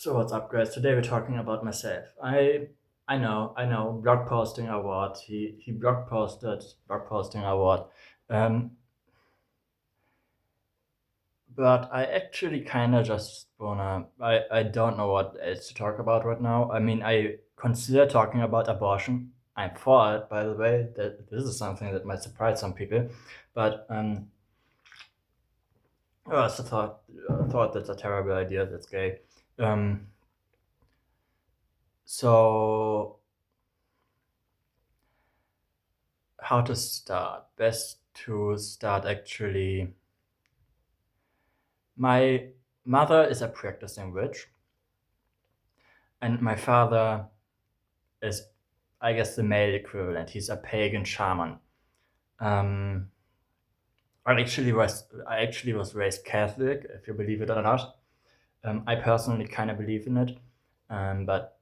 So what's up, guys? Today we're talking about myself. I know, blog posting award. He blog posting award. Um, but I actually kind of just wanna. I don't know what else to talk about right now. I mean, I consider talking about abortion. I'm for it, by the way. That this is something that might surprise some people, but I also thought that's a terrible idea. That's gay. Um, so how to start? Best to start actually. My mother is a practicing witch, and my father is, I guess, the male equivalent. He's a pagan shaman. Um, I actually was raised Catholic, if you believe it or not. I personally kind of believe in it, but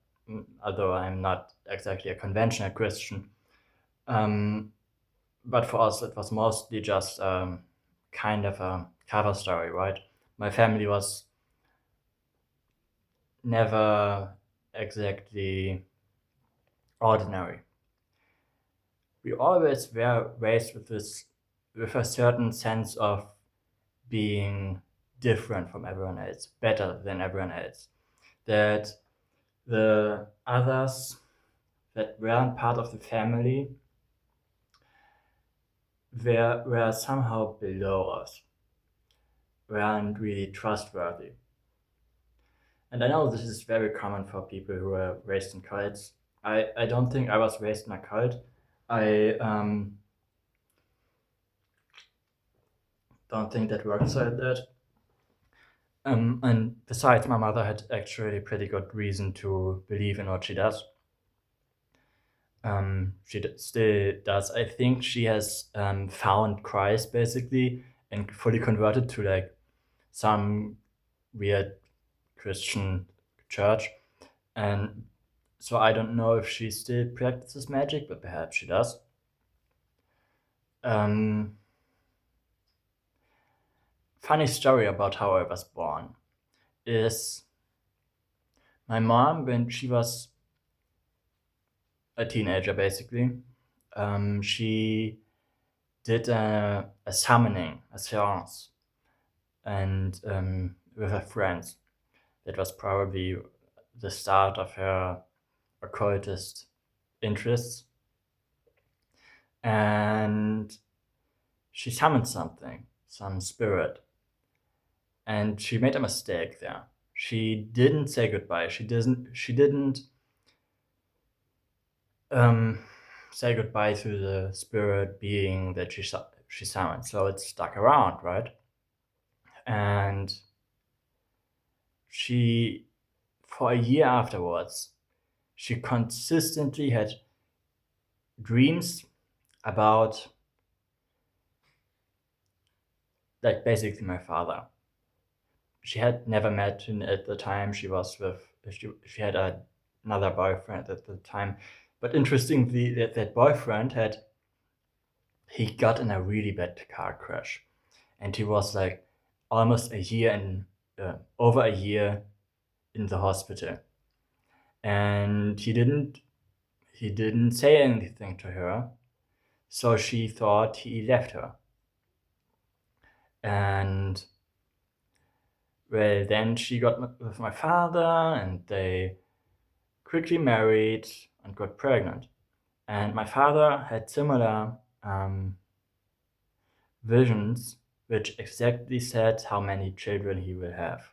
although I'm not exactly a conventional Christian, um, but for us it was mostly just kind of a cover story, right? My family was never exactly ordinary. We always were raised with a certain sense of being different from everyone else, better than everyone else. That the others that weren't part of the family were somehow below us, weren't really trustworthy. And I know this is very common for people who are raised in cults. I don't think I was raised in a cult. I don't think that works like that. And besides, my mother had actually pretty good reason to believe in what she does. Still does. I think she has found Christ basically and fully converted to like some weird Christian church. And so I don't know if she still practices magic, but perhaps she does. Um, Funny story about how I was born is my mom, when she was a teenager, basically, she did a summoning, a seance, and with her friends. That was probably the start of her occultist interests. And she summoned something, some spirit, and she made a mistake there. She didn't say goodbye. She didn't um, say goodbye to the spirit being that she summoned. So it stuck around, right? And she, for a year afterwards, she consistently had dreams about, like, basically my father. She had never met him at the time. She had another boyfriend at the time. But interestingly, that boyfriend he got in a really bad car crash, and he was like almost a year and over a year in the hospital, and he didn't say anything to her, so she thought he left her. And well, then she got with my father, and they quickly married and got pregnant. And my father had similar visions, which exactly said how many children he will have.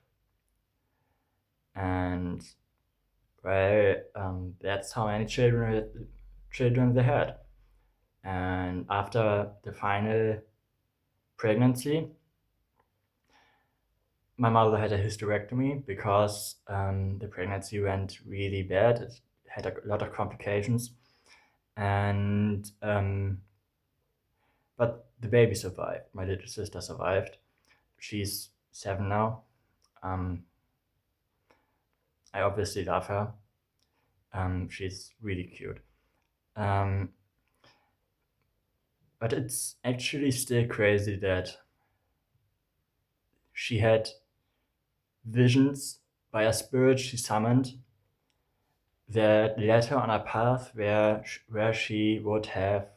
And well, that's how many children they had. And after the final pregnancy, my mother had a hysterectomy because the pregnancy went really bad. It had a lot of complications, and but the baby survived. My little sister survived. She's 7 now. Um, I obviously love her. She's really cute. Um, but it's actually still crazy that she had visions by a spirit she summoned that led her on a path where she would have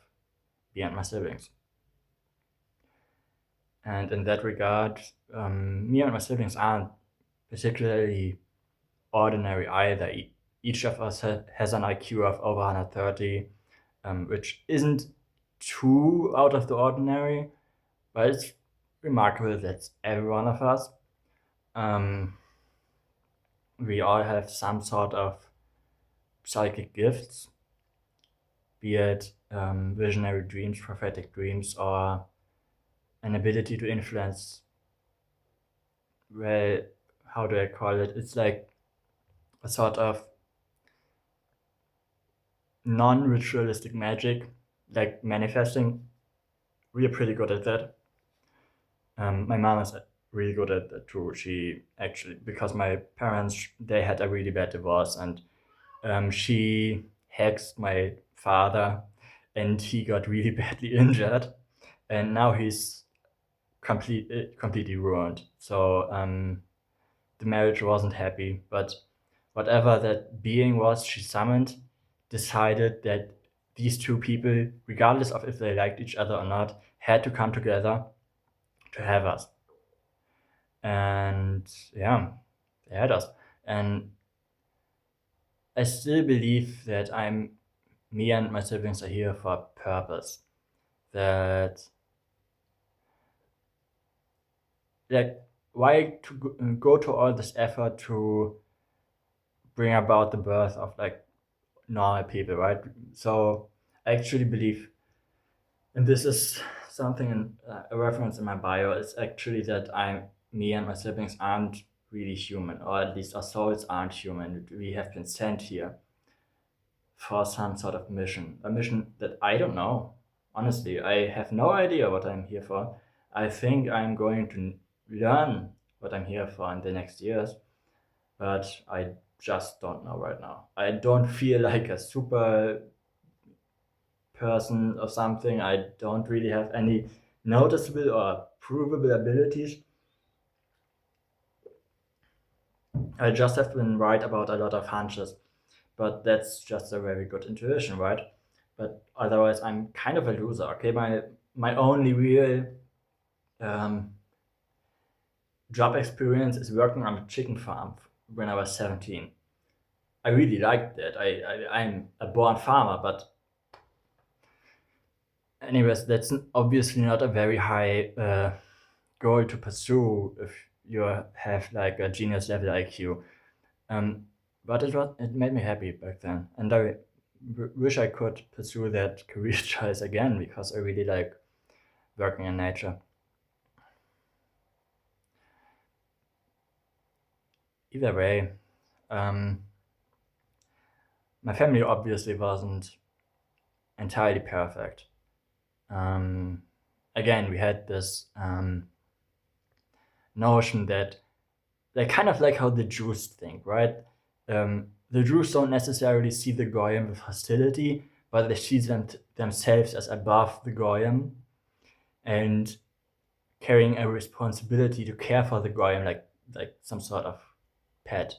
beyond my siblings. And in that regard, me and my siblings aren't particularly ordinary either. Each of us has an IQ of over 130, which isn't too out of the ordinary, but it's remarkable that every one of us, um, we all have some sort of psychic gifts, be it visionary dreams, prophetic dreams, or an ability to influence. Well, how do I call it? It's like a sort of non-ritualistic magic, like manifesting. We are pretty good at that. My mom is really good at that too. She actually, because my parents, they had a really bad divorce, and she hexed my father, and he got really badly injured, and now he's completely ruined. So the marriage wasn't happy, but whatever that being was she summoned decided that these two people, regardless of if they liked each other or not, had to come together to have us. And yeah, they had us. And I still believe that me and my siblings are here for a purpose. That, like, why to go to all this effort to bring about the birth of like normal people, right? So I actually believe, and this is something a reference in my bio, is actually that me and my siblings aren't really human, or at least our souls aren't human. We have been sent here for some sort of mission, a mission that I don't know. Honestly, I have no idea what I'm here for. I think I'm going to learn what I'm here for in the next years, but I just don't know right now. I don't feel like a super person or something. I don't really have any noticeable or provable abilities. I just have been right about a lot of hunches, but that's just a very good intuition, right? But otherwise, I'm kind of a loser. Okay, my only real um, job experience is working on a chicken farm when I was 17. I really liked that. I'm a born farmer, but anyways, that's obviously not a very high goal to pursue if you have like a genius level IQ. Um, but it made me happy back then, and I wish I could pursue that career choice again because I really like working in nature. Either way, um, my family obviously wasn't entirely perfect. Um, Again, we had this notion that they kind of like how the Jews think, right? The Jews don't necessarily see the Goyim with hostility, but they see themselves as above the Goyim and carrying a responsibility to care for the Goyim like some sort of pet.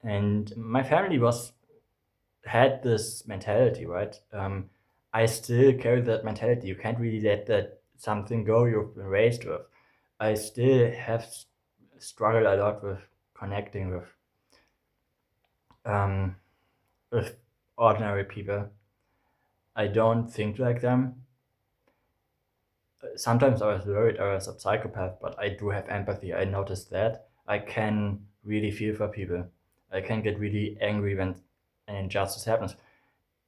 And my family had this mentality, right? I still carry that mentality. You can't really let that something go you've been raised with. I still have struggled a lot with connecting um, with ordinary people. I don't think like them. Sometimes I was worried I was a psychopath, but I do have empathy. I noticed that. I can really feel for people. I can get really angry when an injustice happens.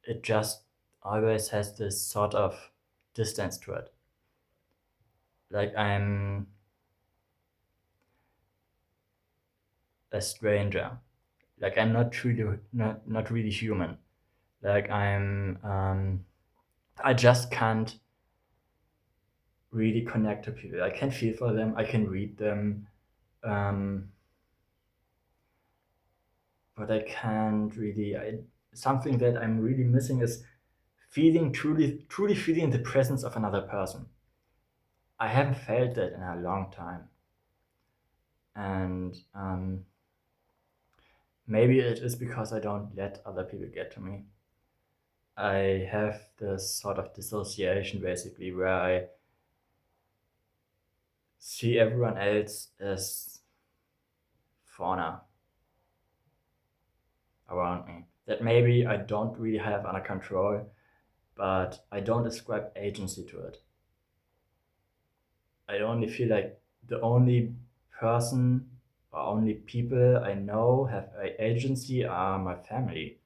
It just always has this sort of distance to it. Like I'm a stranger. Like I'm not really human. Like I just can't really connect to people. I can feel for them. I can read them. Um, but I can't really. Something that I'm really missing is feeling truly feeling the presence of another person. I haven't felt that in a long time, and maybe it is because I don't let other people get to me. I have this sort of dissociation basically where I see everyone else as fauna around me that maybe I don't really have under control, but I don't ascribe agency to it. I only feel like the only person or only people I know have agency are my family.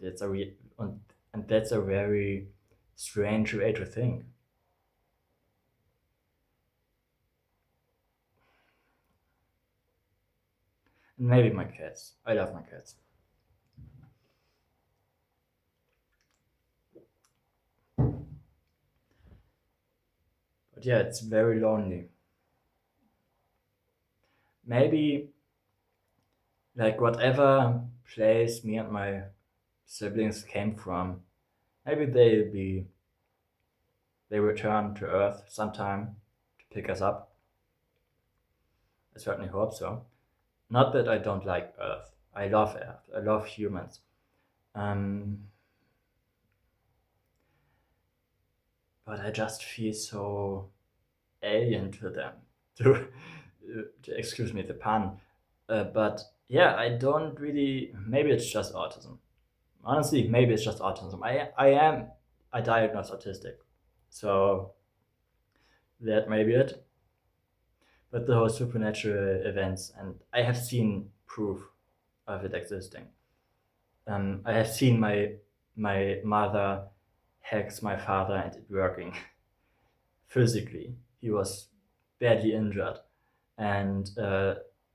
That's a and that's a very strange way to think. And maybe my cats. I love my cats. But yeah, it's very lonely. Maybe like whatever place me and my siblings came from, maybe they return to Earth sometime to pick us up. I certainly hope so. Not that I don't like Earth. I love Earth. I love humans. Um, but I just feel so alien to them. To excuse me the pun. But yeah, I don't really. Maybe it's just autism. Honestly, maybe it's just autism. I am a diagnosed autistic, so that may be it. But the whole supernatural events, and I have seen proof of it existing. I have seen my mother hacks my father and it working physically. He was badly injured, and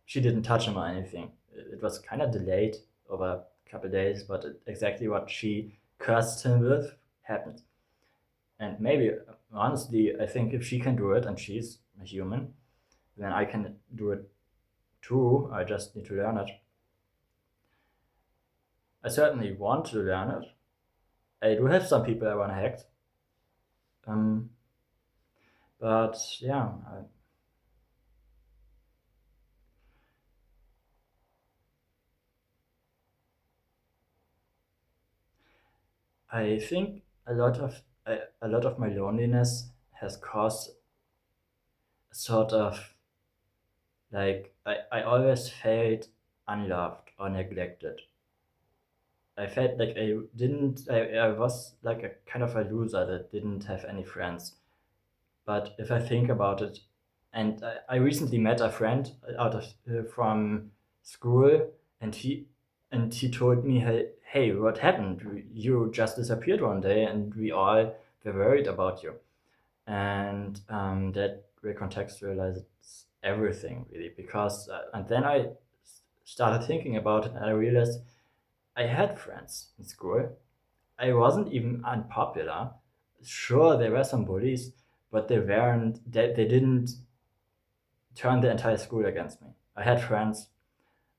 she didn't touch him or anything. It was kind of delayed over a couple of days, but exactly what she cursed him with happened. And maybe, honestly, I think if she can do it and she's a human, then I can do it too. I just need to learn it. I certainly want to learn it. I do have some people I want to hack, um, but yeah, I think a lot of my loneliness has caused a sort of like I always felt unloved or neglected. I felt like I was like a kind of a loser that didn't have any friends. But if I think about it, and I recently met a friend out of from school, and he told me, hey, what happened? You just disappeared one day, and we all were worried about you. And that recontextualizes everything really, because and then I started thinking about it, and I realized I had friends in school. I wasn't even unpopular. Sure, there were some bullies, but they didn't turn the entire school against me. I had friends.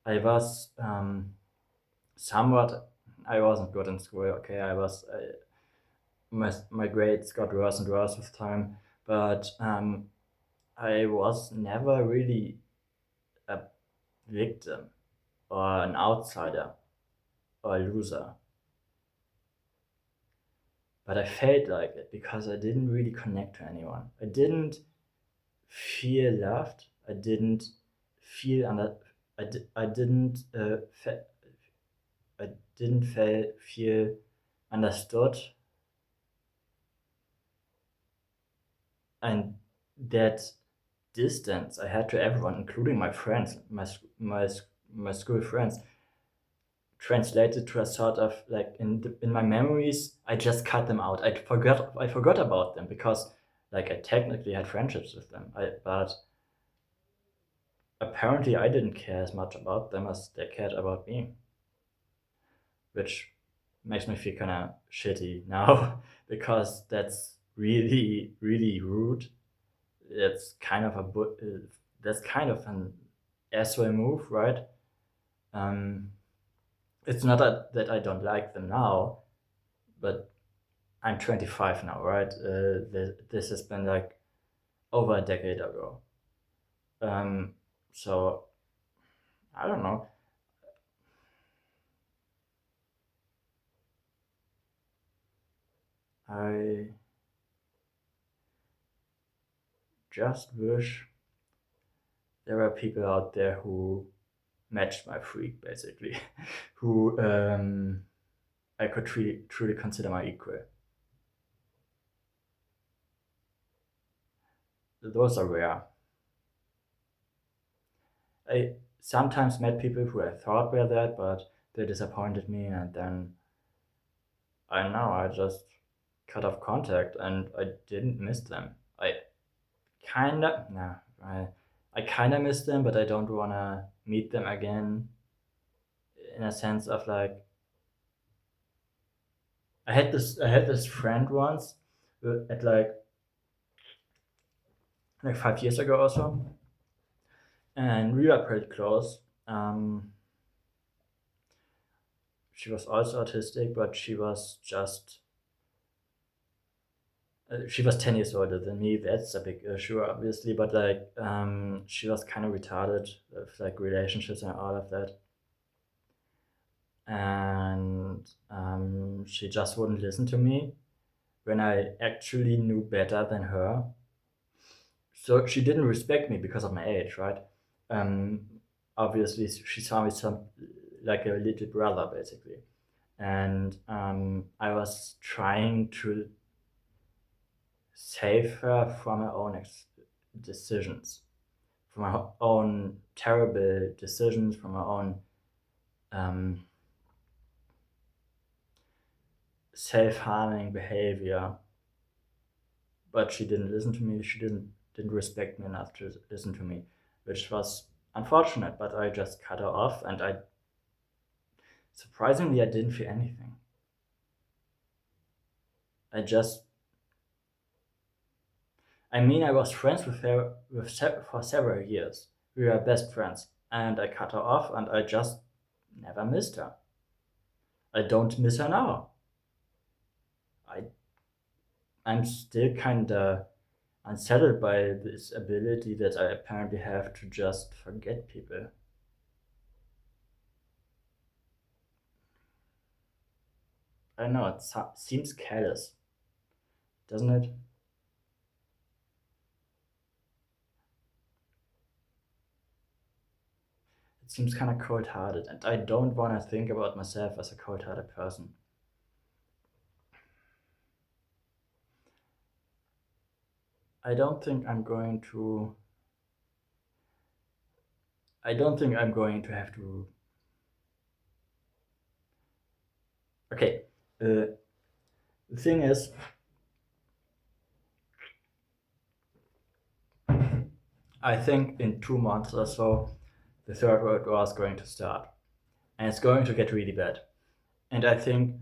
I was somewhat. I wasn't good in school. Okay, my grades got worse and worse with time, but I was never really a victim or an outsider or a loser. But I felt like it because I didn't really connect to anyone. I didn't feel loved. I didn't feel under. I didn't. I didn't feel understood, and that distance I had to everyone, including my friends, my school friends, translated to a sort of like in my memories. I just cut them out. I forgot about them because like I technically had friendships with them. But apparently I didn't care as much about them as they cared about me, which makes me feel kind of shitty now because that's really rude. It's kind of that's kind of an asshole move, right? Um, it's not that I don't like them now, but I'm 25 now, right? This has been like over a decade ago. Um, so I don't know. I just wish there were people out there who matched my freak, basically, who I could truly consider my equal. Those are rare. I sometimes met people who I thought were that, but they disappointed me, and then I don't know, I just cut off contact, and I didn't miss them. I kinda, no, I kinda miss them, but I don't wanna meet them again. In a sense of like, I had this friend once, at like 5 years ago or so, and we were pretty close. She was also autistic, but she was 10 years older than me. That's a big issue, obviously, but like, she was kind of retarded with like relationships and all of that. And she just wouldn't listen to me when I actually knew better than her. So she didn't respect me because of my age, right? Um, Obviously, she saw me like a little brother, basically. And I was trying to save her from her own decisions, from her own terrible decisions, from her own um, self-harming behavior. But she didn't listen to me. She didn't respect me enough to listen to me, which was unfortunate. But I just cut her off, and I surprisingly I didn't feel anything. I just, I mean, I was friends with her for several years. We were best friends, and I cut her off, and I just never missed her. I don't miss her now. I I'm still kind of unsettled by this ability that I apparently have to just forget people. I know it seems careless, doesn't it? It seems kind of cold-hearted, and I don't want to think about myself as a cold-hearted person. I don't think I'm going to. I don't think I'm going to have to. Okay, the thing is, I think in 2 months or so, the third world war is going to start, and it's going to get really bad. And I think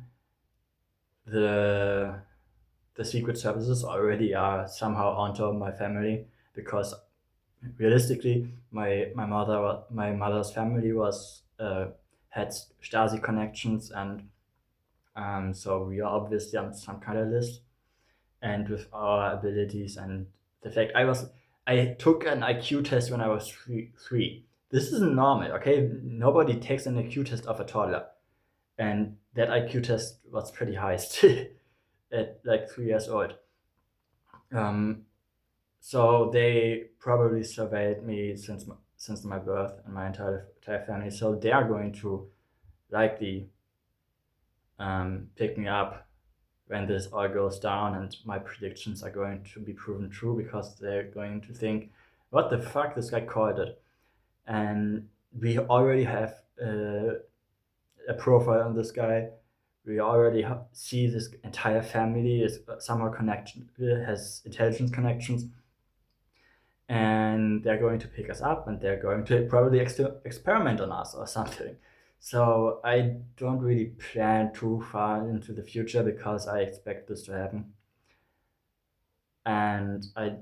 the the secret services already are somehow onto my family, because realistically, my mother's family was had Stasi connections, and so we are obviously on some kind of list. And with our abilities and the fact I took an IQ test when I was three. This isn't normal, okay? Nobody takes an IQ test of a toddler, and that IQ test was pretty high still at like 3 years old. Um, so they probably surveyed me since my birth and my entire family. So they are going to likely pick me up when this all goes down, and my predictions are going to be proven true, because they're going to think, "What the fuck? This guy called it." And we already have a profile on this guy. We already see this entire family is somehow connected, has intelligence connections, and they're going to pick us up, and they're going to probably experiment on us or something. So I don't really plan too far into the future, because I expect this to happen. And I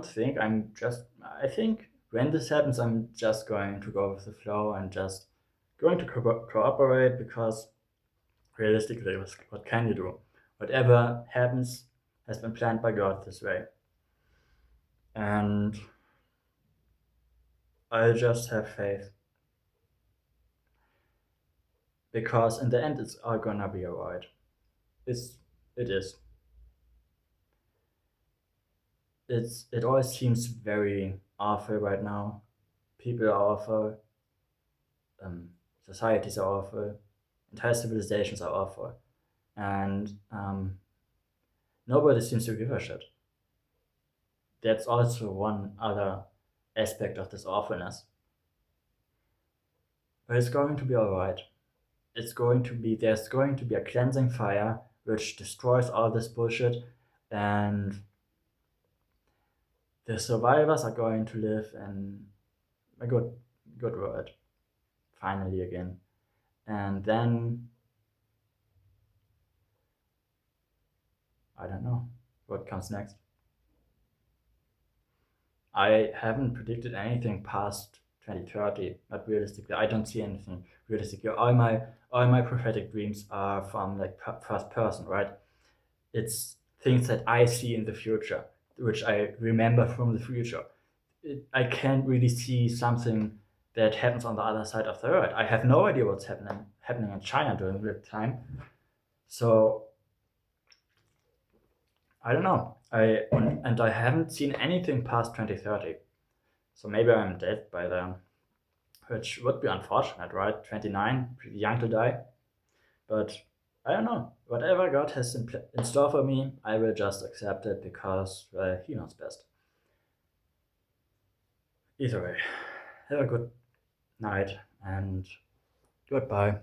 think when this happens, I'm just going to go with the flow and just going to cooperate, because realistically, what can you do? Whatever happens has been planned by God this way. And I just have faith. because in the end it's all gonna be alright. It's it is. It always seems very awful right now. People are awful, um, societies are awful, entire civilizations are awful, and nobody seems to give a shit. That's also one other aspect of this awfulness. But it's going to be alright. There's going to be a cleansing fire which destroys all this bullshit, and the survivors are going to live in a good world finally again. And then I don't know what comes next. I haven't predicted anything past 2030, but realistically, I don't see anything realistically. All my prophetic dreams are from like first person, right? It's things that I see in the future, which I remember from the future. I can't really see something that happens on the other side of the earth. I have no idea what's happening in China during that time. So I don't know. I haven't seen anything past 2030. So maybe I'm dead by then, which would be unfortunate, right? 29, pretty young to die. But I don't know. Whatever God has in store for me, I will just accept it because, well, He knows best. Either way, have a good night and goodbye.